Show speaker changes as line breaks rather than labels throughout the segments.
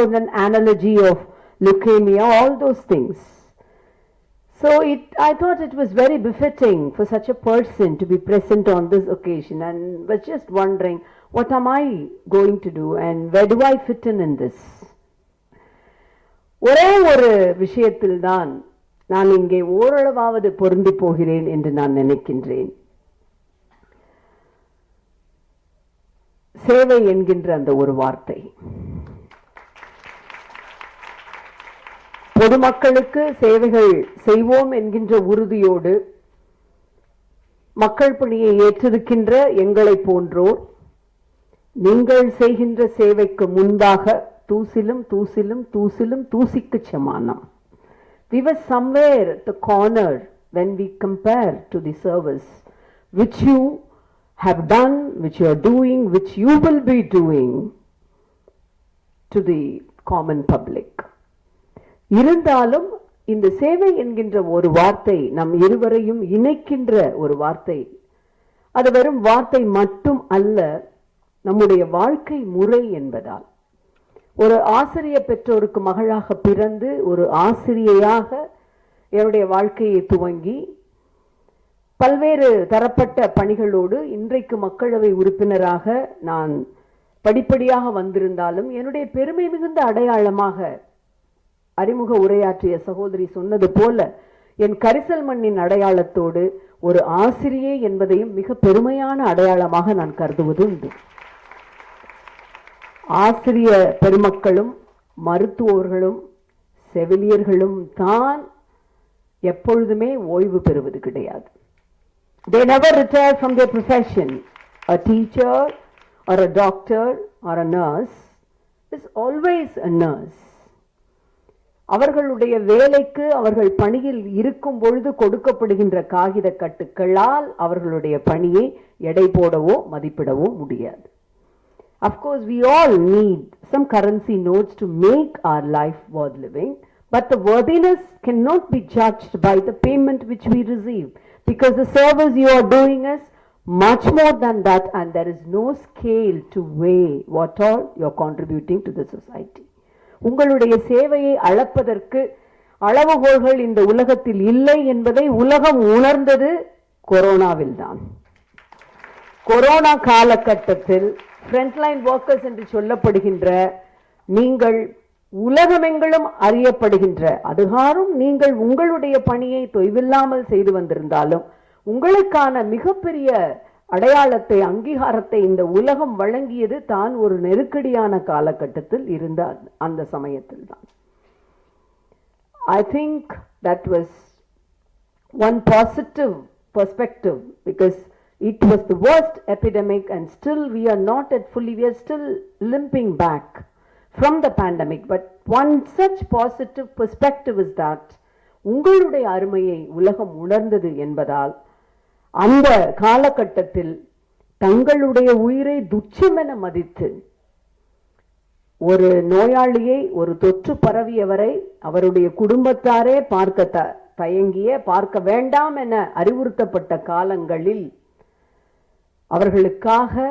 an analogy of leukemia, all those things. So I thought it was very befitting for such a person to be present on this occasion, and was just wondering, what am I going to do and where do I fit in this? ஒரே ஒரு விஷயத்தில் தான் நான் இங்கே ஓரளவாவது பொருந்தி போகிறேன் என்று நான் நினைக்கின்றேன். சேவை என்கின்ற அந்த ஒரு வார்த்தை பொதுமக்களுக்கு சேவைகள் செய்வோம் என்கின்ற உறுதியோடு மக்கள் பணியை ஏற்றிருக்கின்ற எங்களை போன்றோர் நீங்கள் செய்கின்ற சேவைக்கு முன்பாக தூசிலும் தூசிலும் தூசிலும் தூசிக்கு சமானம். We were somewhere at the corner when we compare to the service which you have done, which you are doing, which you will be doing to the common public. இருந்தாலும் இந்த சேவை என்கின்ற ஒரு வார்த்தை நம் இருவரையும் இணைக்கின்ற ஒரு வார்த்தை. அது வெறும் வார்த்தை மட்டும் அல்ல, நம்முடைய வாழ்க்கை முறை என்பதால் ஒரு ஆசிரிய பெற்றோருக்கு மகளாக பிறந்து ஒரு ஆசிரியையாக என்னுடைய வாழ்க்கையை துவங்கி பல்வேறு தரப்பட்ட பணிகளோடு இன்றைக்கு மக்களவை உறுப்பினராக நான் படிப்படியாக வந்திருந்தாலும் என்னுடைய பெருமை மிகுந்த அடையாளமாக அறிமுக உரையாற்றிய சகோதரி சொன்னது போல என் கரிசல் மண்ணின் அடையாளத்தோடு ஒரு ஆசிரியை என்பதையும் மிக பெருமையான அடையாளமாக நான் கருதுவது உண்டு. ஆசிரிய பெருமக்களும் மருத்துவர்களும் செவிலியர்களும் தான் எப்பொழுதுமே ஓய்வு பெறுவது கிடையாது. They never retire from their profession. A teacher or a doctor or a nurse is always a nurse. அவர்களுடைய வேலைக்கு அவர்கள் பணியில் இருக்கும் பொழுது கொடுக்கப்படுகின்ற காகித கட்டுக்களால் அவர்களுடைய பணியை எடை போடவோ மதிப்பிடவோ முடியாது. Of course, we all need some currency notes to make our life worth living, but the worthiness cannot be judged by the payment which we receive, because the service you are doing is much more than that, and there is no scale to weigh what all you are contributing to the society. உங்களுடைய சேவையை அளப்பதற்கு அளவுகோல்கள் இந்த உலகத்தில் இல்லை என்பதை உலகம் உணர்ந்தது கொரோனாவில் தான். கொரோனா காலகட்டத்தில் ஃப்ரண்ட்லைன் ஒர்க்கர்ஸ் என்று சொல்லப்படுகின்ற நீங்கள் உலகமெங்கிலும் அறியப்படுகின்ற அதுகாரும் நீங்கள் உங்களுடைய பணியை தொய்வில்லாமல் செய்து வந்திருந்தாலும் உங்களுக்கான மிகப்பெரிய அடையாளத்தை அங்கீகாரத்தை இந்த உலகம் வழங்கியது தான் ஒரு நெருக்கடியான காலகட்டத்தில் இருந்த அந்த சமயத்தில் தான். I think that was one positive perspective, because it was the worst epidemic and still we are not at fully, we are still limping back from the pandemic. But one such positive perspective is that உங்களுடைய அருமையை உலகம் உணர்ந்தது என்பதால் அந்த காலகட்டத்தில் தங்களுடைய உயிரை துச்சமென மதித்து ஒரு நோயாளியை ஒரு தொற்று பரவியவரை அவருடைய குடும்பத்தாரே பார்க்க தயங்கிய பார்க்க வேண்டாம் என அறிவுறுத்தப்பட்ட காலங்களில் அவர்களுக்காக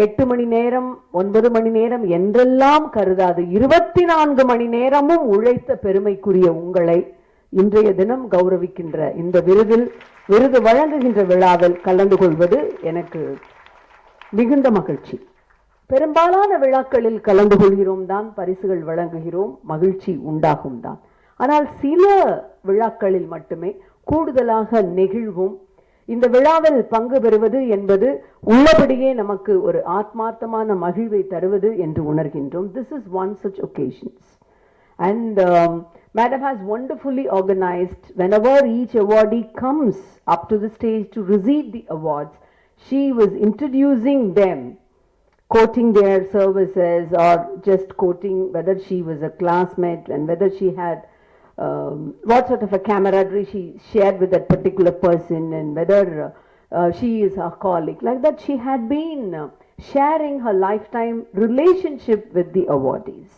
8 மணி நேரம் 9 மணி நேரம் என்றெல்லாம் கருதாது 24 மணி நேரமும் உழைத்த பெருமைக்குரிய உங்களை இன்றைய தினம் கௌரவிக்கின்ற இந்த விருது வழங்குகின்ற விழாவில் கலந்து கொள்வது எனக்கு மிகுந்த மகிழ்ச்சி. பெரும்பாலான விழாக்களில் கலந்து கொள்கிறோம் தான், பரிசுகள் வழங்குகிறோம், மகிழ்ச்சி உண்டாகும் தான். ஆனால் சில விழாக்களில் மட்டுமே கூடுதலாக நெகிழ்வும் இந்த விழாவில் பங்கு பெறுவது என்பது உள்ளபடியே நமக்கு ஒரு ஆத்மார்த்தமான மகிழ்வை தருவது என்று உணர்கின்றோம். This is one such occasions. And Madam has wonderfully organized, whenever each awardee comes up to the stage to receive the awards, she was introducing them, quoting their services or just quoting whether she was a classmate and whether she had what sort of a camaraderie she shared with that particular person, and whether she is a colleague. Like that, she had been sharing her lifetime relationship with the awardees.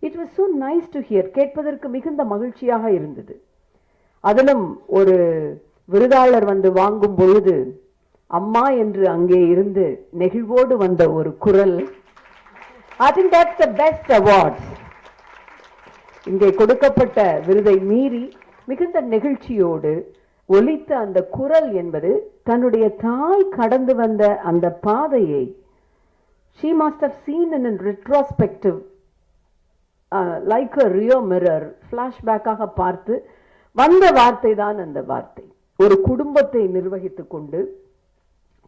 It was so nice to hear. கேட்பதற்கு மிகுந்த மகிழ்ச்சியாக இருந்தது. அதிலும் ஒரு விருதாளர் வந்து வாங்கும் பொழுது அம்மா என்று அங்கே இருந்து நெகிழ்வோடு வந்த ஒரு குரல் I think that's the best awards. இங்கே கொடுக்கப்பட்ட விருதை மீறி மிகுந்த நெகிழ்ச்சியோடு ஒலித்த அந்த குரல் என்பது தன்னுடைய தாய் கடந்து வந்த அந்த பாதையை she must have seen in a retrospective like a rear mirror flashback ஆக பார்த்து வந்த வார்த்தை தான் அந்த வார்த்தை. ஒரு குடும்பத்தை நிர்வகித்துக் கொண்டு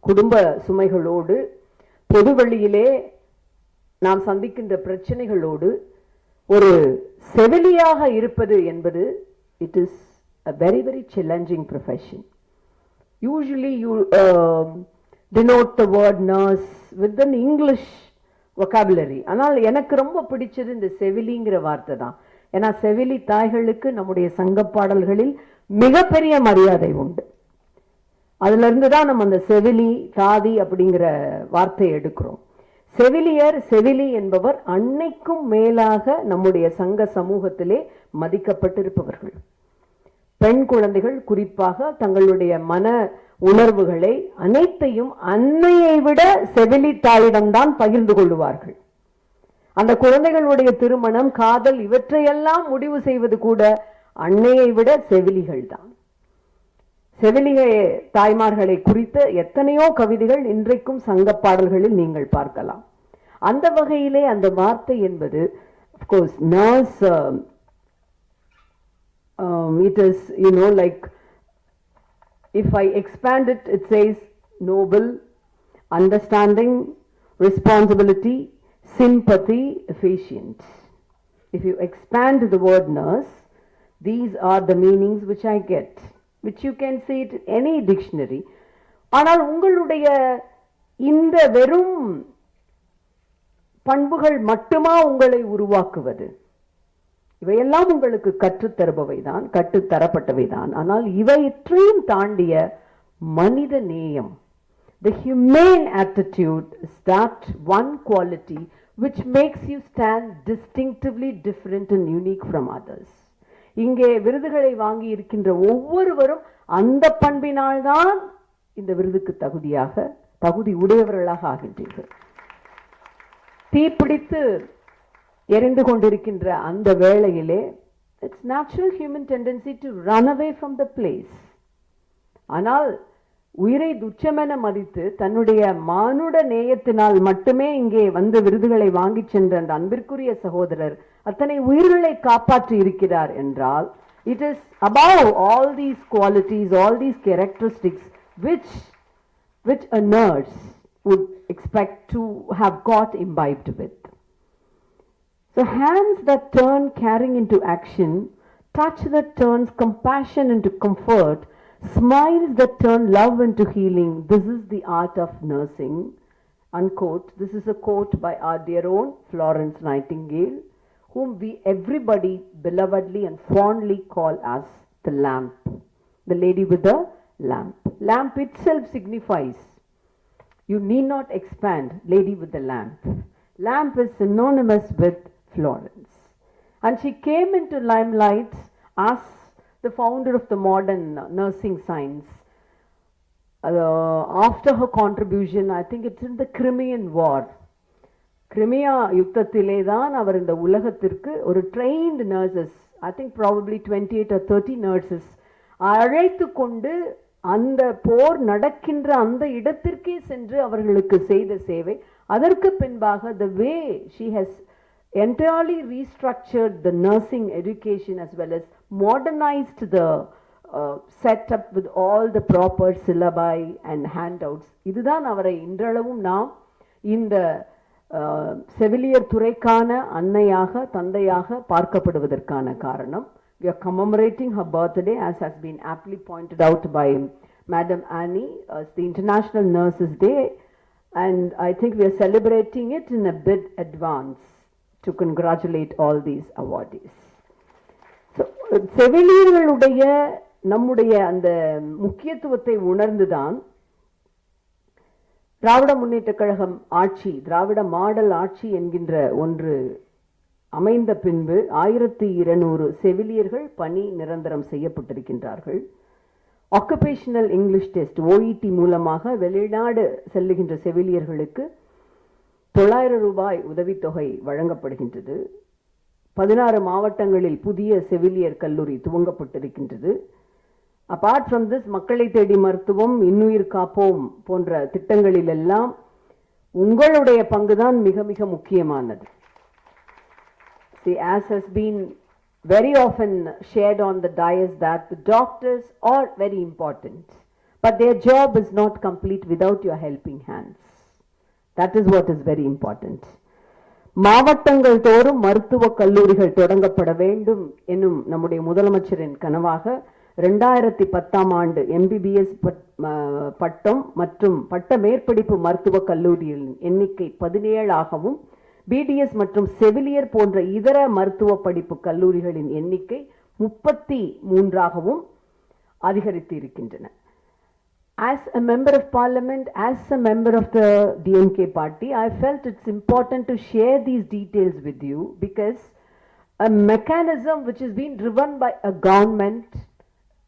குடும்ப சுமைகளோடு பொதுவெளியிலே நாம் சந்திக்கின்ற பிரச்சனைகளோடு ஒரு செவிலியாக இருப்பது என்பது it is a very very challenging profession. Usually you denote the word nurse with an English vocabulary. ஆனால் எனக்கு ரொம்ப பிடிச்சது இந்த செவிலிங்கிற வார்த்தை தான். ஏன்னா செவிலி தாய்களுக்கு நம்முடைய சங்க பாடல்களில் மிகப்பெரிய மரியாதை உண்டு. அதுல இருந்து தான் நம்ம அந்த செவிலி தாதி அப்படிங்கிற வார்த்தையை எடுக்கிறோம். செவிலியர் செவிலி என்பவர் அன்னைக்கும் மேலாக நம்முடைய சங்க சமூகத்திலே மதிக்கப்பட்டிருப்பவர்கள். பெண் குழந்தைகள் குறிப்பாக தங்களுடைய மன உணர்வுகளை அனைத்தையும் அன்னையை விட செவிலி தாயிடம்தான் பகிர்ந்து கொள்வார்கள். அந்த குழந்தைகளுடைய திருமணம், காதல் இவற்றையெல்லாம் முடிவு செய்வது கூட அன்னையை விட செவிலிகள் தான். செவிலிகை தாய்மார்களை குறித்த எத்தனையோ கவிதைகள் இன்றைக்கும் சங்க பாடல்களில் நீங்கள் பார்க்கலாம். அந்த வகையிலே அந்த வார்த்தை என்பது of course nurse it is like if I expand it, it says noble, understanding, responsibility, sympathy, efficient. If you expand the word nurse, these are the meanings which I get, which you can see it in any dictionary. ஆனால் உங்களுடைய இந்த வெறும் பண்புகள் மட்டுமா உங்களை உருவாக்குவது? இவையெல்லாம் உங்களுக்கு கற்றுத்தருபவைதான், கற்றுத்தரப்பட்டவைதான். ஆனால் இவையற்றையும் தாண்டிய மனித நேயம், the humane attitude, is that one quality which makes you stand distinctively different and unique from others. இங்கே விருதுகளை வாங்கி இருக்கின்ற ஒவ்வொருவரும் அந்த பண்பினால்தான் இந்த விருதுக்கு தகுதி உடையவர்களாக ஆகின்றீர்கள். தீப்பிடித்து எரிந்து கொண்டிருக்கின்ற அந்த வேளையிலே it's natural human tendency to run away from the place. ஆனால் உயிரை துச்சமென மதித்து தன்னுடைய மானுட நேயத்தினால் மட்டுமே இங்கே வந்து விருதுகளை வாங்கி சென்ற அந்த அன்பிற்குரிய சகோதரர் அத்தனை உயிர்களை காப்பாற்றி இருக்கிறார் என்றால் it is above all these qualities, all these characteristics which a nurse would expect to have got imbibed with. So hands that turn caring into action, touch that turns compassion into comfort, smiles that turn love into healing. This is the art of nursing. Unquote. This is a quote by our dear own Florence Nightingale, whom we everybody belovedly and fondly call as the lamp, the lady with the lamp. Lamp itself signifies, you need not expand, lady with the lamp. Lamp is synonymous with Florence. And she came into limelight as the founder of the modern nursing science. After her contribution, I think it's in the Crimean War. Crimea யுத்தத்திலே தான் அவர் இந்த உலகத்திற்கு ஒரு trained nurses, I think probably 28 or 30 nurses அழைத்து கொண்டு அந்த போர் நடக்கின்ற அந்த இடத்திற்கே சென்று அவர்களுக்கு செய்த சேவை. அதற்கு பின்பாக the way she has entirely restructured the nursing education as well as modernized the setup with all the proper syllabi and handouts. இதுதான் அவரை இன்றளவும் நாம் இந்த செவிலியர் துறைக்கான அன்னையாக தந்தையாக பார்க்கப்படுவதற்கான காரணம். We are commemorating her birthday, as has been aptly pointed out by Madam Annie, as the International Nurses Day, and I think we are celebrating it in a bit advance to congratulate all these awardees. So செவிலியர்களுடைய நம்முடைய அந்த முக்கியத்துவத்தை உணர்ந்துதான் திராவிட முன்னேற்ற கழகம் ஆட்சி, திராவிட model ஆட்சி என்கின்ற ஒன்று அமைந்த பின்பு 1200 செவிலியர்கள் பணி நிரந்தரம் செய்யப்பட்டிருக்கின்றார்கள். ஆக்குபேஷனல் இங்கிலீஷ் டெஸ்ட் OET மூலமாக வெளிநாடு செல்லுகின்ற செவிலியர்களுக்கு 900 ரூபாய் உதவித்தொகை வழங்கப்படுகின்றது. 16 மாவட்டங்களில் புதிய செவிலியர் கல்லூரி துவங்கப்பட்டிருக்கின்றது. அபார்ட் ஃப்ரம் திஸ், மக்களை தேடி மருத்துவம், இன்னுயிர் காப்போம் போன்ற திட்டங்களில் எல்லாம் உங்களுடைய பங்குதான் மிக மிக முக்கியமானது. See, as has been very often shared on the dais, that the doctors are very important, but their job is not complete without your helping hands. That is what is very important. மாவட்டங்கள் தோறும் மருத்துவ கல்லூரிகள் தொடங்கப்பட வேண்டும் என்னும் நம்முடைய முதலமைச்சரின் கனவாக 2010ஆம் ஆண்டு MBBS பட்டம் மற்றும் பட்ட மேற்படிப்பு மருத்துவ கல்லூரிகளின் எண்ணிக்கை 17 ஆகவும், BDS மற்றும் செவிலியர் போன்ற இதர மருத்துவ படிப்பு கல்லூரிகளின் எண்ணிக்கை 33 ஆகவும் அதிகரித்து இருக்கின்றன. As a member of parliament, as a member of the DMK party, I felt it's important to share these details with you, because a mechanism which is being driven by a government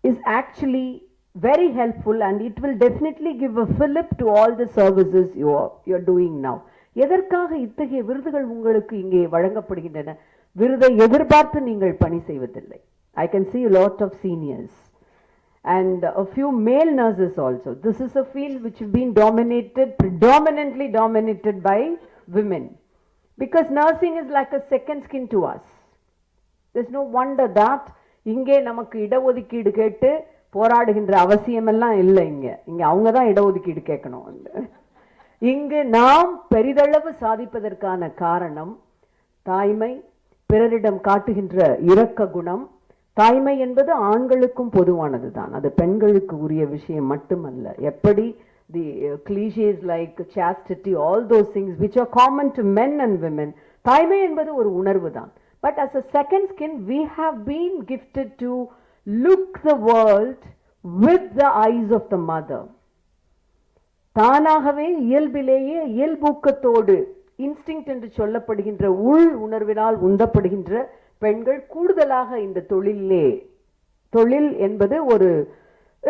is actually very helpful, and it will definitely give a fillip to all the services you're doing now. எதற்காக இத்தகைய விருதுகள் உங்களுக்கு இங்கே வழங்கப்படுகின்றன? விருதை எதிர்பார்த்து நீங்கள் பணி செய்வதில்லை. I can see a lot of seniors and a few male nurses also. This is a field which has been predominantly dominated by women, because nursing is like a second skin to us. There's no wonder that இங்கே நமக்கு இடஒதுக்கீடு கேட்டு போராடுகின்ற அவசியம் எல்லாம் இல்லை. இங்க அவங்க தான் இடஒதுக்கீடு கேட்கணும். இங்கு நாம் பெரிதளவு சாதிப்பதற்கான காரணம் தாய்மை, பிறரிடம் காட்டுகின்ற இரக்க குணம். தாய்மை என்பது ஆண்களுக்கும் பொதுவானதுதான், அது பெண்களுக்கு உரிய விஷயம் மட்டுமல்ல. எப்படி the cliches like chastity, all those things which are common to men and women, தாய்மை என்பது ஒரு உணர்வு தான். But as a second skin, we have been gifted to look the world with the eyes of the mother. தானாகவே இயல்பிலேயே இயல்பூக்கத்தோடு instinct என்று சொல்லப்படுகின்ற உள் உணர்வினால் உந்தப்படுகின்ற பெண்கள் கூடுதலாக இந்த தொழில் என்பது ஒரு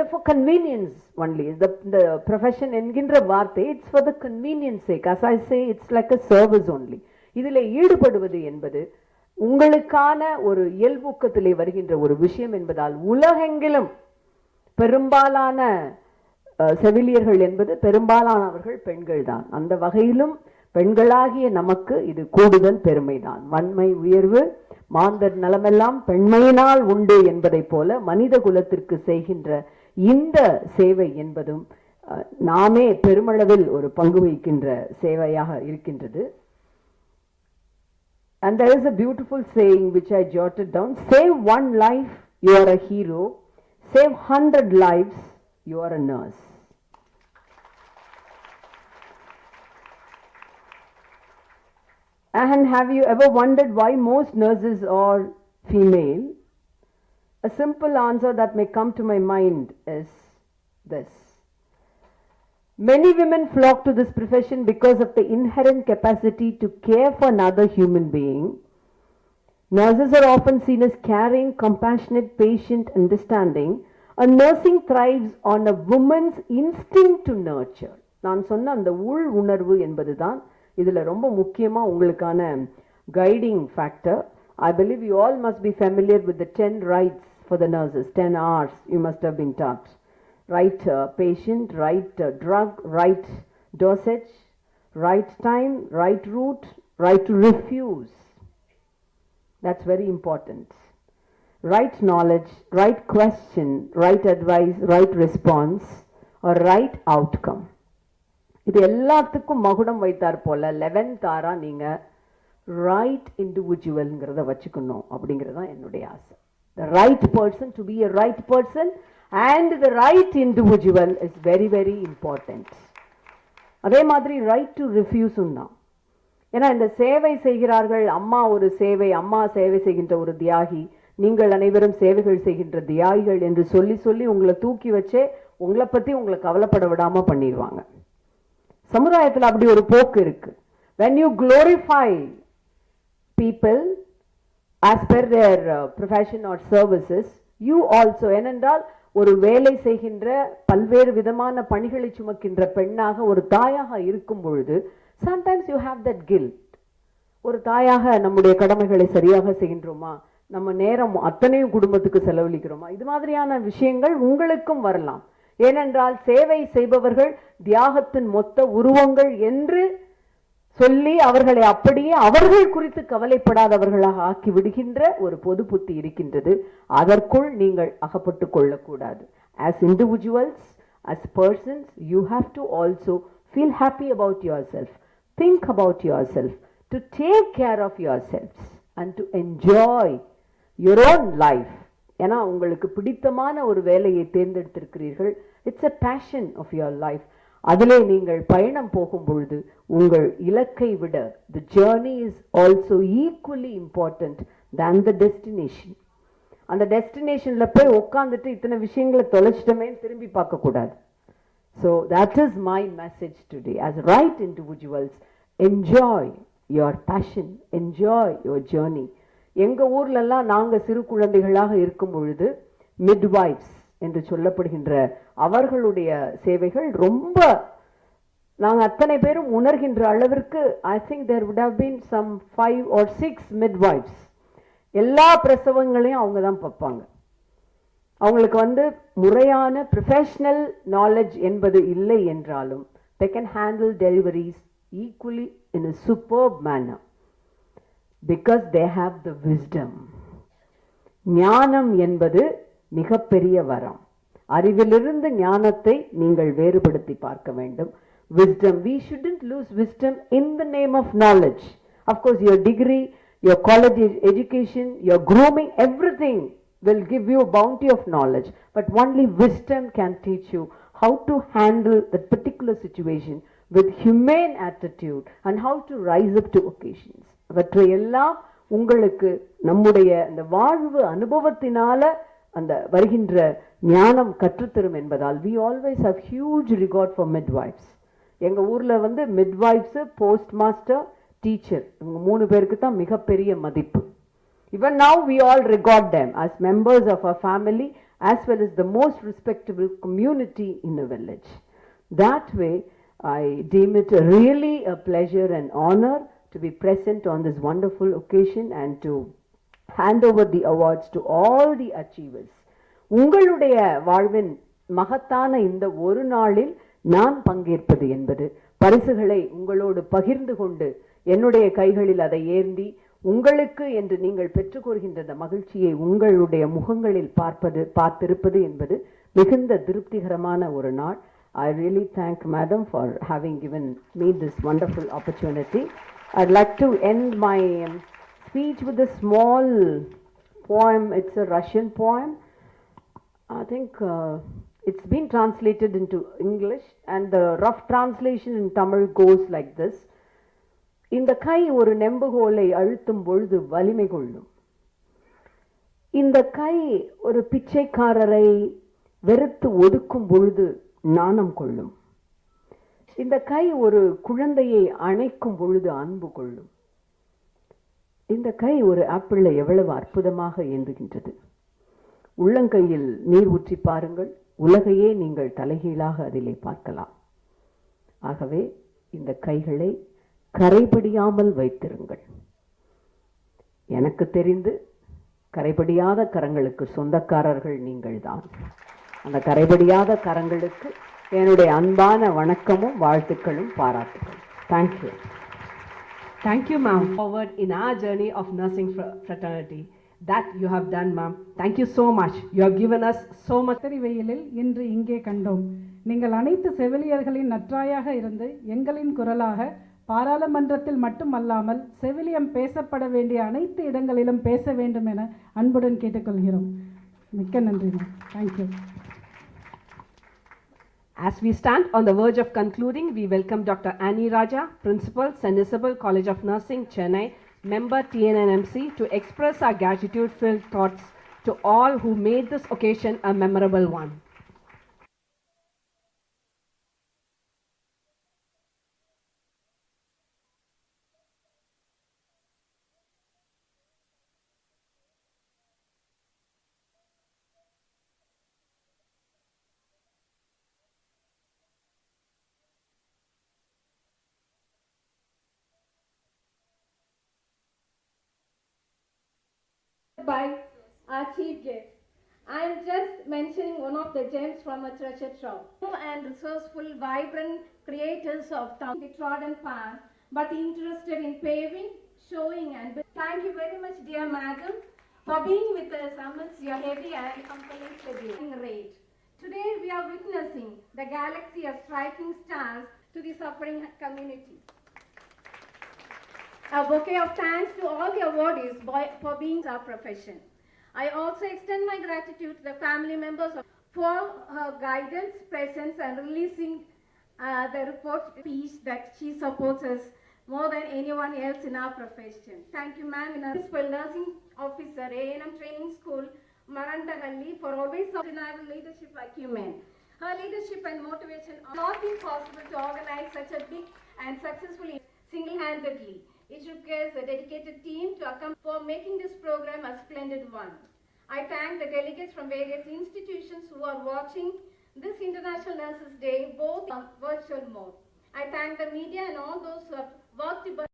for convenience only. The profession என்கின்ற வார்த்தை, it's for the convenience sake. As I say, it's like a service only. இதிலே ஈடுபடுவது என்பது உங்களுக்கான ஒரு இயல்பூக்கத்திலே வருகின்ற ஒரு விஷயம் என்பதால் உலகெங்கிலும் பெரும்பாலான செவிலியர்கள் என்பது பெரும்பாலானவர்கள் பெண்கள் தான். அந்த வகையிலும் பெண்களாகிய நமக்கு இது கூடுதல் பெருமைதான். வன்மை உயர்வு மாந்தர் நலமெல்லாம் பெண்மையினால் உண்டு என்பதை போல மனித குலத்திற்கு செய்கின்ற இந்த சேவை என்பதும் நாமே பெருமளவில் ஒரு பங்கு வகிக்கின்ற சேவையாக இருக்கின்றது. And there is a beautiful saying which I jotted down: save one life, you are a hero; save 100 lives, you are a nurse. And have you ever wondered why most nurses are female? A simple answer that may come to my mind is this: many women flock to this profession because of the inherent capacity to care for another human being. Nurses are often seen as caring, compassionate, patient, understanding. A nursing thrives on a woman's instinct to nurture. நான் சொன்ன அந்த உள் உணர்வு என்பதுதான் இதுல ரொம்ப முக்கியமா உங்களுக்கான guiding factor. I believe you all must be familiar with the 10 rights for the nurses. 10 R's you must have been taught. Right patient, right drug, right dosage, right time, right route, right to refuse. That's very important. Right knowledge, right question, right advice, right response, or right outcome. இது எல்லாத்துக்கும் மகுடம் வைத்தார் போல 11th ஆரா நீங்க right இண்டிவிஜுவல்ங்கிறத வச்சுக்கணும் அப்படிங்கிறது தான் என்னுடைய ஆசை. The right person, to be a right person and the right individual is very very important. அதே மாதிரி right to refuse தான். ஏன்னா இந்த சேவை செய்கிறார்கள், அம்மா ஒரு சேவை, அம்மா சேவை செய்கின்ற ஒரு தியாகி, நீங்கள் அனைவரும் சேவைகள் செய்கின்ற தியாகிகள் என்று சொல்லி சொல்லி உங்களை தூக்கி வச்சே உங்களை பத்தி உங்களை கவலைப்பட விடாம பண்ணிடுவாங்க. சமுதாயத்தில் அப்படி ஒரு போக்கு இருக்கு. When you glorify people as per their profession or services, you also, ஏனென்றால் ஒரு வேலை செய்கின்ற பல்வேறு விதமான பணிகளை சுமக்கின்ற பெண்ணாக ஒரு தாயாக இருக்கும் பொழுது Sometimes you have that guilt. ஒரு தாயாக நம்முடைய கடமைகளை சரியாக செய்கின்றோமா, நம்ம நேரம் அத்தனையும் குடும்பத்துக்கு செலவழிக்கிறோமா, இது மாதிரியான விஷயங்கள் உங்களுக்கும் வரலாம். ஏனென்றால் சேவை செய்பவர்கள் தியாகத்தின் மொத்த உருவங்கள் என்று சொல்லி அவர்களை அப்படியே அவர்கள் குறித்து கவலைப்படாதவர்களாக ஆக்கி விடுகின்ற ஒரு பொது புத்தி இருக்கின்றது. அதற்குள் நீங்கள் அகப்பட்டு கொள்ளக்கூடாது. As individuals, as persons, you have to also feel happy about yourself, think about yourself, to take care of yourselves and to enjoy your own life. ஏன்னா உங்களுக்கு பிடித்தமான ஒரு வேலையை தேர்ந்தெடுத்திருக்கிறீர்கள். It's a passion of your life. அதிலே நீங்கள் பயணம் போகும் பொழுது உங்கள் இலக்கை விட the journey is also equally important than the destination. அந்த டெஸ்டினேஷன்ல போய் உட்கார்ந்துட்டு இத்தனை விஷயங்களை தொலைச்சிட்டமே திரும்பி பார்க்க கூடாது. So that is my message today. As right individuals, enjoy your passion, enjoy your journey. எங்க ஊர்ல எல்லாம் நாங்க சிறு குழந்தைகளாக இருக்கும் பொழுது midwives என்று சொல்லப்படுகின்ற அவர்களுடைய சேவைகள் ரொம்ப நாங்க அத்தனை பேரும் உணர்கின்ற அளவிற்கு I think there would have been some 5 or 6 midwives. எல்லா பிரசவங்களையும் அவங்க தான் பார்ப்பாங்க. அவங்களுக்கு முறையான ப்ரொஃபஷனல் நாலேஜ் என்பது இல்லை என்றாலும் they can handle deliveries equally in a superb manner because they have the wisdom. ஞானம் என்பது மிகப்பெரிய வரம். அறிவிலிருந்து ஞானத்தை நீங்கள் வேறுபடுத்தி பார்க்க வேண்டும். Wisdom, we shouldn't lose wisdom in the name of knowledge. Of course, your degree, your college education, your grooming, everything will give you a bounty of knowledge, but only wisdom can teach you how to handle that particular situation with humane attitude and how to rise up to occasions. அவற்றையெல்லாம் உங்களுக்கு நம்முடைய அந்த வாழ்வு அனுபவத்தினால அந்த வருகின்ற ஞானம் கற்றுத்தரும் என்பதால் we always have huge regard for midwives. எங்க ஊர்ல midwives, postmaster, teacher இவங்க மூணு பேருக்கு தான் மிகப்பெரிய மதிப்பு. Even now we all regard them as members of our family as well as the most respectable community in a village. That way I deem it really a pleasure and honor to be present on this wonderful occasion and to hand over the awards to all the achievers. உங்களுடைய வாழ்வின் மகத்தான இந்த ஒரு நாளில் நான் பங்கேற்பது என்பது பரிசுகளை உங்களோடு பகிர்ந்து கொண்டு என்னுடைய கைகளில் அதை ஏந்தி உங்களுக்கு என்று நீங்கள் பெற்றுக்கொள்கின்ற மகிழ்ச்சியை உங்களுடைய முகங்களில் பார்த்திருப்பது என்பது மிகுந்த திருப்திகரமான ஒரு நாள். I really thank Madam for having given me this wonderful opportunity. I'd like to end my speech with a small poem. It's a Russian poem. I think it's been translated into English and the rough translation in Tamil goes like this. இந்த கை ஒரு நெம்புகோலை அழுத்தும் பொழுது வலிமை கொள்ளும். இந்த கை ஒரு பிச்சைக்காரரை வெறுத்து ஒதுக்கும் பொழுது நாணம் கொள்ளும். இந்த கை ஒரு குழந்தையை அணைக்கும் பொழுது அன்பு கொள்ளும். இந்த கை ஒரு ஆப்பிளை எவ்வளவு அற்புதமாக ஏந்துகின்றது. உள்ளங்கையில் நீர் ஊற்றி பாருங்கள், உலகையே நீங்கள் தலைகீழாக அதிலே பார்க்கலாம். ஆகவே இந்த கைகளை கரைபடியாமல் வைத்திருங்கள். எனக்கு தெரிந்து கரைபடியாத கரங்களுக்கு சொந்தக்காரர்கள் நீங்கள் தான். அந்த கரைபடியாத கரங்களுக்கு என்னுடைய அன்பான வணக்கமும் வாழ்த்துக்களும் பாராட்டுகள். Thank you.
Thank you, ma'am. Forward in our journey of nursing fraternity. That you have done, ma'am. Thank you so much. You have given us so much.
வெயிலில் இன்று இங்கே கண்டோம். நீங்கள் அனைத்து செவிலியர்களின் நற்றாயாக இருந்து எங்களின் குரலாக பாராளுமன்றத்தில் மட்டுமல்லாமல் செவிலியம் பேசப்பட வேண்டிய அனைத்து இடங்களிலும் பேச வேண்டும் என அன்புடன் கேட்டுக்கொள்கிறோம். மிக்க நன்றி. Thank you.
As we stand on the verge of concluding, we welcome Dr. Annie Raja, Principal, St. Isabel College of Nursing, Chennai, member TNNMC, to express our gratitude-filled thoughts to all who made this occasion a memorable one.
by our chief guest. I am just mentioning one of the gems from a treasure trove. And resourceful, vibrant creators of town, the trodden path, but interested in paving, showing and thank you very much, dear madam, for being with us amidst your heavy and compelling schedule rate. Today we are witnessing the galaxy of striking stars to the suffering community. A bouquet of thanks to all the awardees for being our profession. I also extend my gratitude to the family members for her guidance, presence, and releasing the report piece that she supports us more than anyone else in our profession. Thank you, ma'am, in our Principal Nursing Officer, A&M Training School, Marandahalli, for always undeniable leadership like you men. Her leadership and motivation are not been possible to organize such a big and successful single-handedly. It requires a dedicated team to accompany for making this program a splendid one. I thank the delegates from various institutions who are watching this International Nurses Day, both on virtual mode. I thank the media and all those who have worked to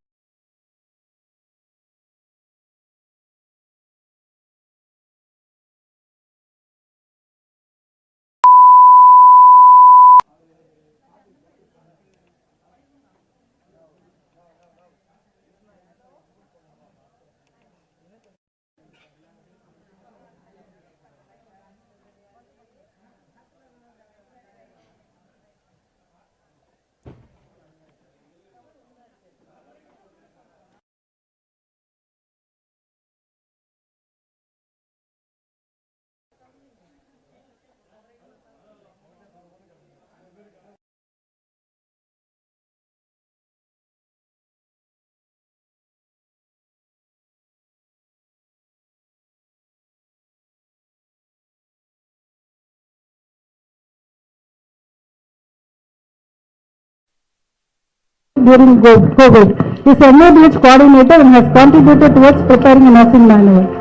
during COVID. He is NABH coordinator and has contributed towards preparing a nursing manual.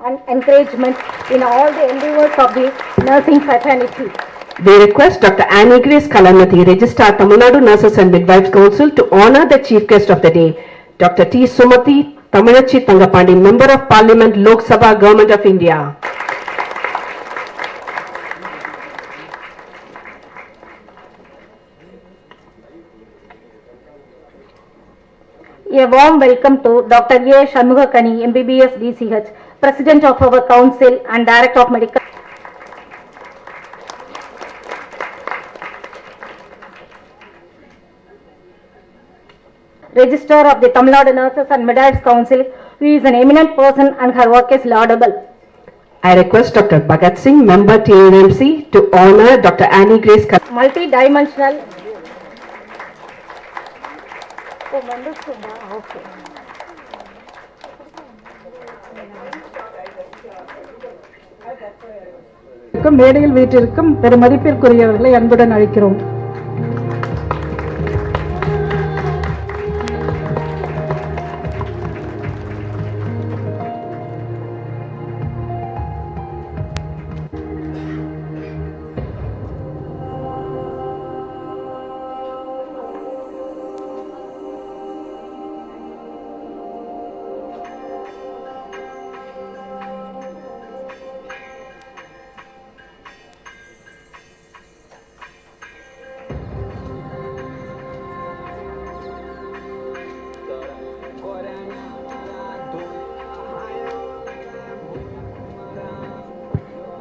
and encouragement in all the endeavors of the nursing fraternity.
We request Dr. Annie Grace Kalanathi, Registrar Tamil Nadu Nurses and Midwives Council, to honor the chief guest of the day, Dr. T. Sumathi Tamilachi Thangapandi, Member of Parliament, Lok Sabha, Government of India.
A warm welcome to Dr. A. Shanmugakani, MBBS DCH, President of our Council and Director of Medical. Registrar of the Tamil Nadu Nurses and Midwives Council, who is an eminent person and her work is laudable.
I request Dr. Bhagat Singh, Member TNMC, to honor Dr. Annie Grace Kalanathi.
Multi-dimensional. Oh, members, okay.
மேடையில் வீட்டிற்கும் பெருமதிப்பிற்குரியவர்களை அன்புடன் அழைக்கிறோம்.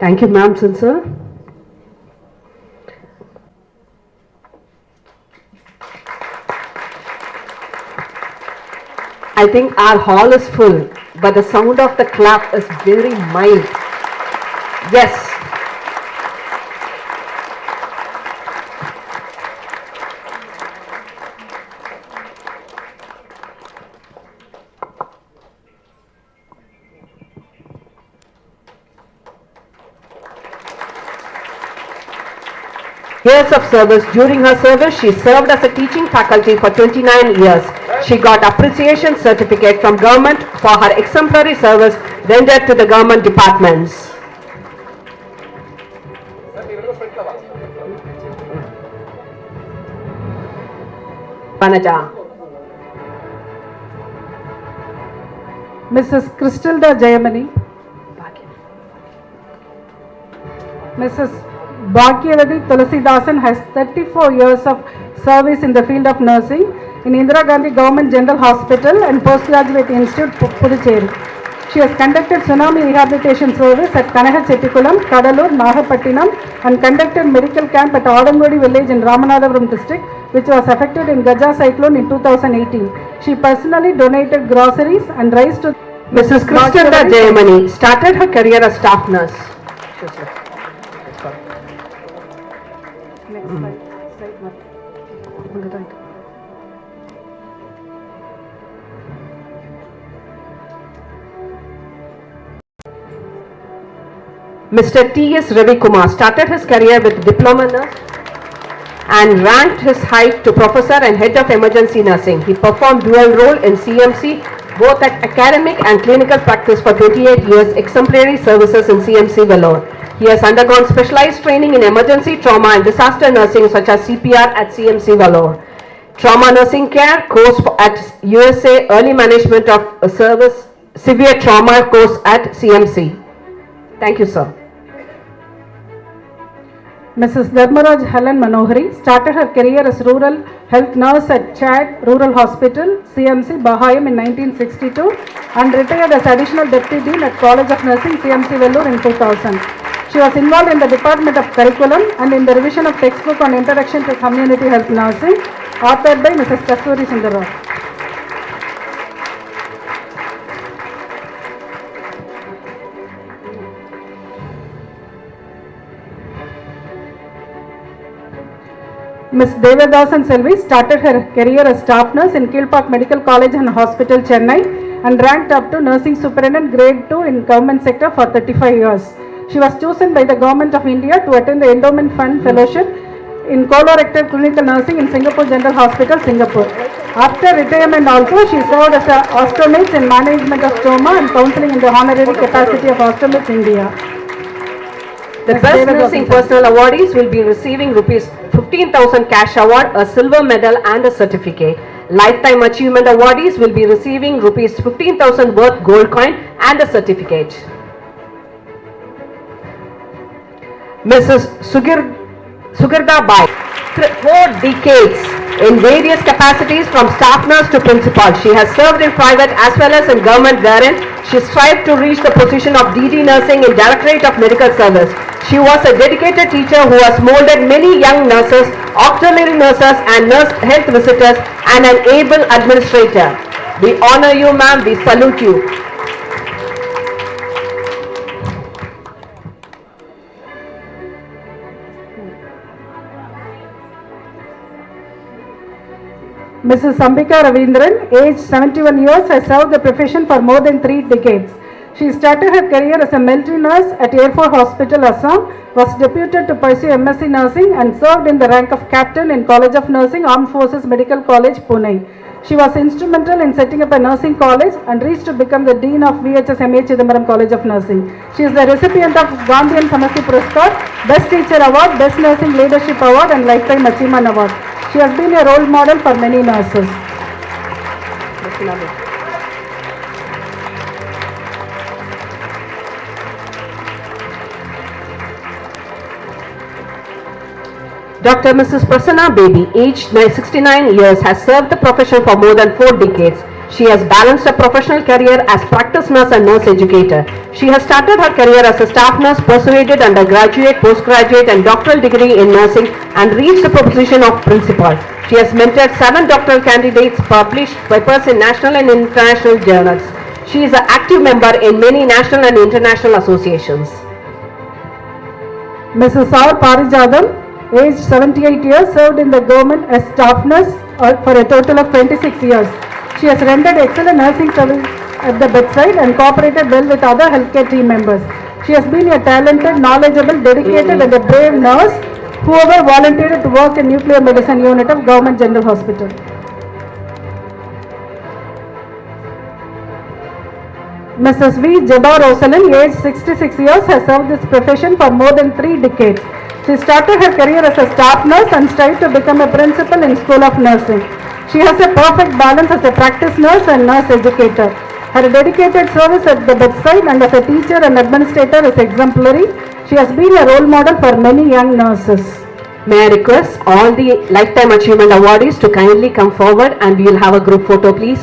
Thank you, ma'am, sir. I think our hall is full, but the sound of the clap is very mild. Yes. years of service. During her service, she served as a teaching faculty for 29 years. She got appreciation certificate from government for her exemplary service rendered to the government departments. Vanaja.
Mrs. Christilda Jayamani. Mrs. Bhagyavati Tulasidasan has 34 years of service in the field of nursing in Indira Gandhi Government General Hospital and Postgraduate Institute, Puducherry. She has conducted tsunami rehabilitation service at Kanahachetikulam, Kadalur, Nagapattinam and conducted medical camp at Adangodi village in Ramanathapuram district, which was affected in Gaja cyclone in 2018. She personally donated groceries and rice to
Mrs. Christilda Jayamani started her career as staff nurse. Mr. T.S. Ravi Kumar started his career with diploma nurse and ranked his height to professor and head of emergency nursing. He performed dual role in CMC both at academic and clinical practice for 28 years, exemplary services in CMC Vellore. He has undergone specialized training in emergency trauma and disaster nursing such as CPR at CMC Vellore. Trauma nursing care course at USA, early management of service, severe trauma course at CMC. Thank you, sir.
Mrs. Dharmaraj Helen Manohari started her career as rural health nurse at Chad Rural Hospital, CMC, Bahayam in 1962 and retired as additional deputy dean at College of Nursing, CMC Vellore in 2000. She was involved in the Department of Curriculum and in the revision of textbook on Introduction to Community Health Nursing, authored by Mrs. Kasturi Sundarao. Ms. Devadasan Selvi started her career as staff nurse in Kilpak Medical College and Hospital, Chennai and ranked up to nursing superintendent grade 2 in government sector for 35 years. She was chosen by the Government of India to attend the Endowment Fund Fellowship in colorectal clinical nursing in Singapore General Hospital, Singapore. After retirement also, she served as an osteomate in management of trauma and counseling in the honorary capacity of Osteomates India.
The Best Nursing Personal Awardees will be receiving rupees 15,000 cash award, a silver medal and a certificate. Lifetime Achievement Awardees will be receiving rupees 15,000 worth gold coin and a certificate. Mrs. Sugirda Bai, 4 decades in various capacities from staff nurse to principal. She has served in private as well as in government wherein she strived to reach the position of DD Nursing in Directorate of Medical Service. She was a dedicated teacher who has molded many young nurses, auxiliary nurses and nurse health visitors and an able administrator. We honor you, ma'am. We salute you.
Mrs. Ambika Ravindran, aged 71 years, has served the profession for more than 3 decades. She started her career as a military nurse at Air Force Hospital, Assam, was deputed to pursue MSc Nursing and served in the rank of captain in College of Nursing, Armed Forces Medical College, Pune. She was instrumental in setting up a nursing college and reached to become the Dean of VHS M.A. Chidambaram College of Nursing. She is the recipient of Gandhian Samasti Puraskar, Best Teacher Award, Best Nursing Leadership Award and Lifetime Achievement Award. She has been a role model for many nurses.
Dr. Mrs. Prasanna Baby, aged 69 years, has served the profession for more than 4 decades. She has balanced a professional career as practice nurse and nurse educator. She has started her career as a staff nurse, pursued undergraduate, postgraduate and doctoral degree in nursing and reached the position of principal. She has mentored 7 doctoral candidates, published papers in national and international journals. She is an active member in many national and international associations.
Mrs. R. Parijadam, aged 78 years, served in the government as staff nurse for a total of 26 years. She has rendered excellent nursing service at the bedside and cooperated well with other healthcare team members. She has been a talented, knowledgeable, dedicated and a brave nurse whoever volunteered to work in nuclear medicine unit of Government General Hospital. Mrs. V. Jeba Rosalyn, aged 66 years, has served this profession for more than 3 decades. She started her career as a staff nurse and strived to become a principal in School of Nursing. She has a perfect balance as a practice nurse and nurse educator. Her dedicated service at the bedside and as a teacher and administrator is exemplary. She has been a role model for many young nurses.
May I request all the Lifetime Achievement Awardees to kindly come forward and we will have a group photo, please.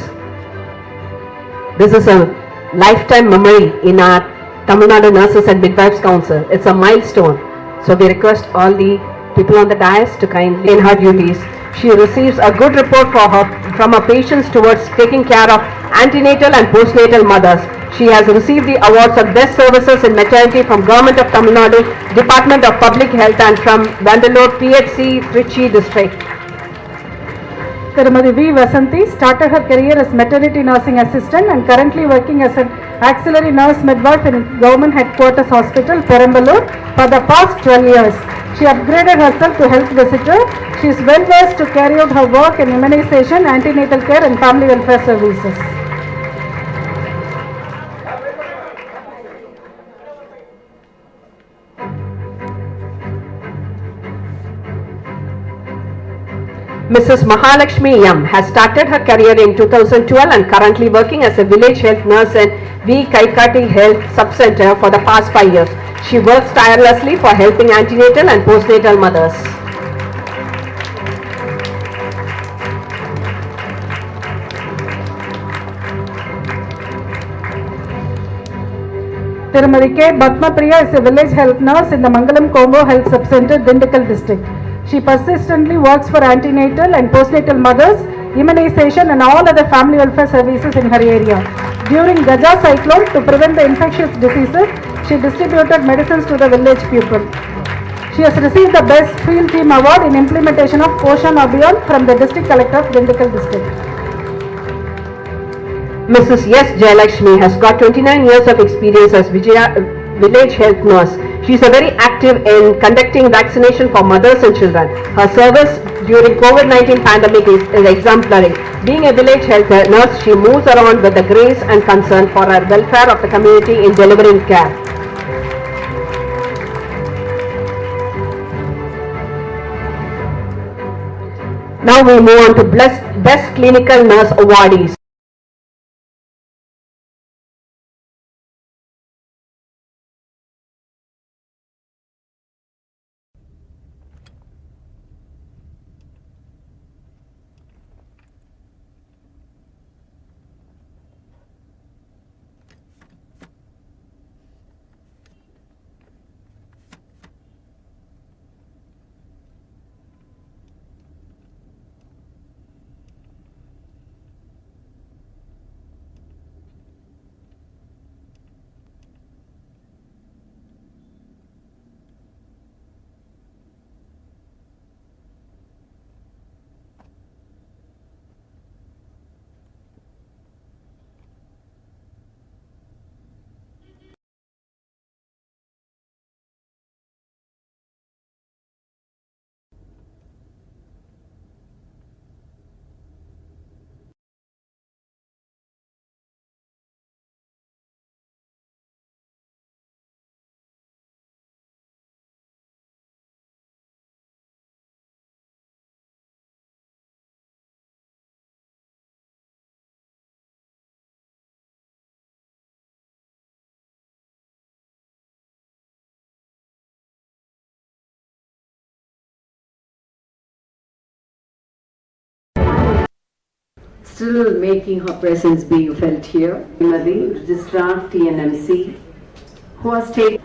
This is a lifetime memory in our Tamil Nadu Nurses and Midwives Council. It's a milestone. So we request all the people on the dais to kindly in her duties. She receives a good report from her patients towards taking care of antenatal and postnatal mothers. She has received the awards of Best Services in Maternity from Government of Tamil Nadu, Department of Public Health and from Vandalore PHC, Trichy district.
Tirumadi V. Vasanthi started her career as maternity nursing assistant and currently working as an auxiliary nurse midwife in Government Headquarters Hospital, Perambalur for the past 12 years. She upgraded herself to health visitor. She is well versed to carry out her work in immunization, antenatal care and family welfare services.
Mrs. Mahalakshmi M. has started her career in 2012 and currently working as a village health nurse in V. Kaikati Health Sub-Center for the past 5 years. She works tirelessly for helping antenatal and postnatal mothers.
Tirumadi K. Bhatmapriya is a village health nurse in the Mangalam Combo Health Sub-Center, Dindigul district. She persistently works for antenatal and postnatal mothers, immunization and all other family welfare services in her area. During Gaja cyclone, to prevent the infectious diseases, she distributed medicines to the village people. She has received the Best Field Team Award in implementation of Poshan Abhiyan from the District Collector of Dindigul district.
Mrs. S. Jayalakshmi has got 29 years of experience as village health nurse. She is very active in conducting vaccination for mothers and children. Her service during COVID-19 pandemic is exemplary. Being a village health nurse, she moves around with the grace and concern for her welfare of the community in delivering care. Now we move on to Best Clinical Nurse Awardees.
Still making her presence being felt here, Srimati Registrar TNMC, who has taken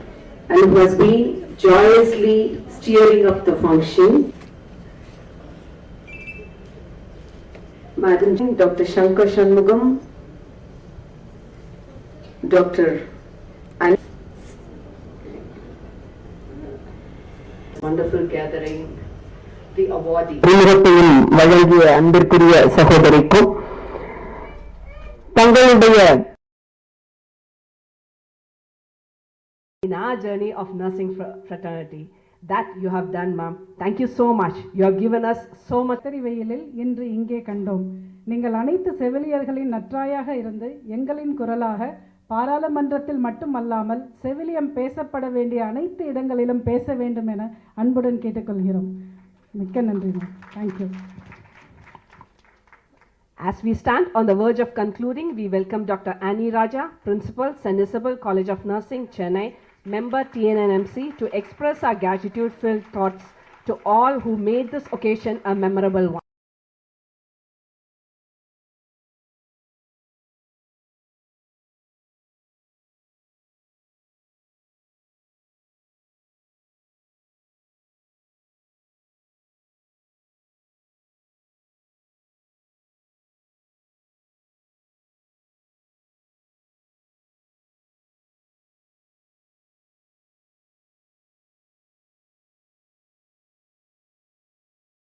and who has been joyously steering up the function. Madam Dr. Shankar Shanmugam, Dr. and wonderful gathering, the awardee. வழங்கிய அன்பிற்குரிய சகோதரிக்கும் தங்களுடைய
In our journey of nursing fraternity, That you have done, ma'am. Thank you so much. You have given us so much.
கத்தரி வெயிலில் இன்று இங்கே கண்டோம். நீங்கள் அனைத்து செவிலியர்களின் நற்றாயாக இருந்து எங்களின் குரலாக பாராளுமன்றத்தில் மட்டுமல்லாமல் செவிலியம் பேசப்பட வேண்டிய அனைத்து இடங்களிலும் பேச வேண்டும் என அன்புடன் கேட்டுக்கொள்கிறோம். மிக்க நன்றி ma'am. Thank you.
As we stand on the verge of concluding, we welcome Dr. Annie Raja, Principal, Municipal College of Nursing, Chennai, Member TNNMC, to express our gratitude-filled thoughts to all who made this occasion a memorable one.